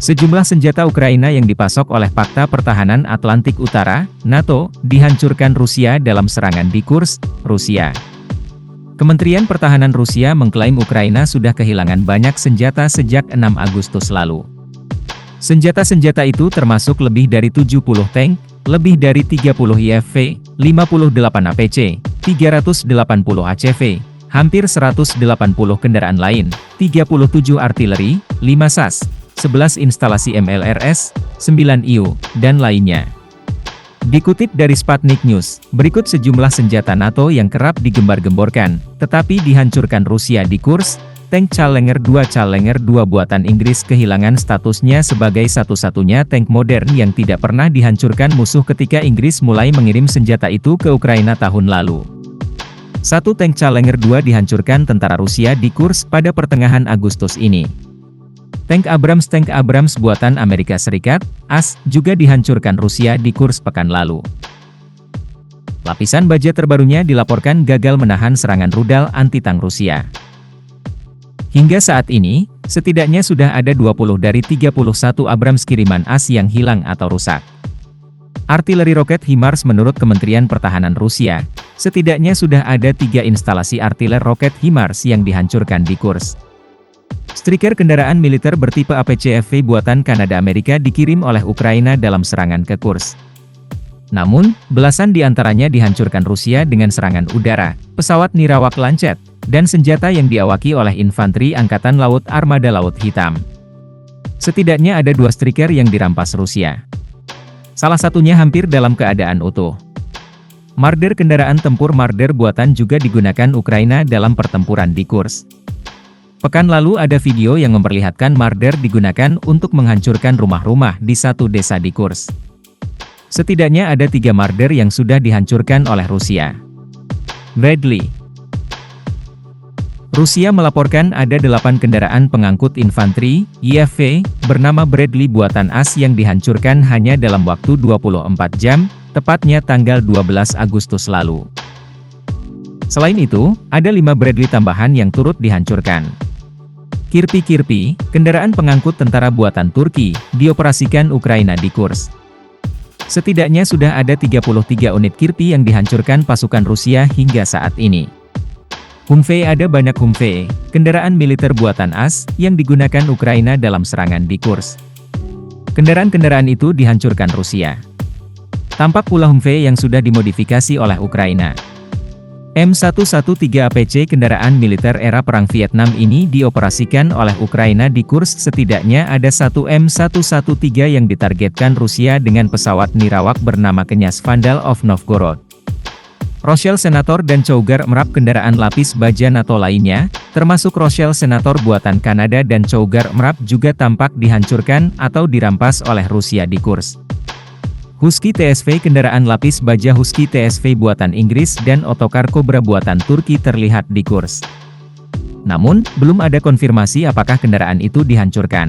Sejumlah senjata Ukraina yang dipasok oleh Pakta Pertahanan Atlantik Utara, NATO, dihancurkan Rusia dalam serangan di Kursk, Rusia. Kementerian Pertahanan Rusia mengklaim Ukraina sudah kehilangan banyak senjata sejak 6 Agustus lalu. Senjata-senjata itu termasuk lebih dari 70 tank, lebih dari 30 IFV, 58 APC, 380 ACV, hampir 180 kendaraan lain, 37 artileri, 5 SAS, 11 instalasi MLRS, 9 IU, dan lainnya. Dikutip dari Sputnik News, berikut sejumlah senjata NATO yang kerap digembar-gemborkan, tetapi dihancurkan Rusia di Kursk. Tank Challenger 2 Challenger 2 buatan Inggris kehilangan statusnya sebagai satu-satunya tank modern yang tidak pernah dihancurkan musuh ketika Inggris mulai mengirim senjata itu ke Ukraina tahun lalu. Satu tank Challenger 2 dihancurkan tentara Rusia di Kursk pada pertengahan Agustus ini. Tank Abrams buatan Amerika Serikat, AS, juga dihancurkan Rusia di Kursk pekan lalu. Lapisan baja terbarunya dilaporkan gagal menahan serangan rudal anti-tank Rusia. Hingga saat ini, setidaknya sudah ada 20 dari 31 Abrams kiriman AS yang hilang atau rusak. Artileri roket HIMARS menurut Kementerian Pertahanan Rusia, setidaknya sudah ada 3 instalasi artiler roket HIMARS yang dihancurkan di Kursk. Striker kendaraan militer bertipe APCFV buatan Kanada Amerika dikirim oleh Ukraina dalam serangan ke Kursk. Namun, belasan di antaranya dihancurkan Rusia dengan serangan udara, pesawat nirawak Lancet, dan senjata yang diawaki oleh infanteri Angkatan Laut Armada Laut Hitam. Setidaknya ada 2 striker yang dirampas Rusia. Salah satunya hampir dalam keadaan utuh. Marder kendaraan tempur Marder buatan juga digunakan Ukraina dalam pertempuran di Kursk. Pekan lalu ada video yang memperlihatkan Marder digunakan untuk menghancurkan rumah-rumah di satu desa di Kursk. Setidaknya ada 3 Marder yang sudah dihancurkan oleh Rusia. Bradley. Rusia melaporkan ada 8 kendaraan pengangkut infanteri, IFV, bernama Bradley buatan AS yang dihancurkan hanya dalam waktu 24 jam, tepatnya tanggal 12 Agustus lalu. Selain itu, ada 5 Bradley tambahan yang turut dihancurkan. Kirpi, kendaraan pengangkut tentara buatan Turki, dioperasikan Ukraina di Kursk. Setidaknya sudah ada 33 unit Kirpi yang dihancurkan pasukan Rusia hingga saat ini. Humvee ada banyak Humvee, kendaraan militer buatan AS, yang digunakan Ukraina dalam serangan di Kursk. Kendaraan-kendaraan itu dihancurkan Rusia. Tampak pula Humvee yang sudah dimodifikasi oleh Ukraina. M113 APC kendaraan militer era Perang Vietnam ini dioperasikan oleh Ukraina di Kursk. Setidaknya ada 1 M113 yang ditargetkan Rusia dengan pesawat nirawak bernama Knyaz Vandal of Novgorod. Rochelle Senator dan Cougar Mrap kendaraan lapis baja NATO lainnya, termasuk Rochelle Senator buatan Kanada dan Cougar Mrap juga tampak dihancurkan atau dirampas oleh Rusia di Kursk. Husky TSV kendaraan lapis baja Husky TSV buatan Inggris dan Otokar Cobra buatan Turki terlihat di Kursk. Namun, belum ada konfirmasi apakah kendaraan itu dihancurkan.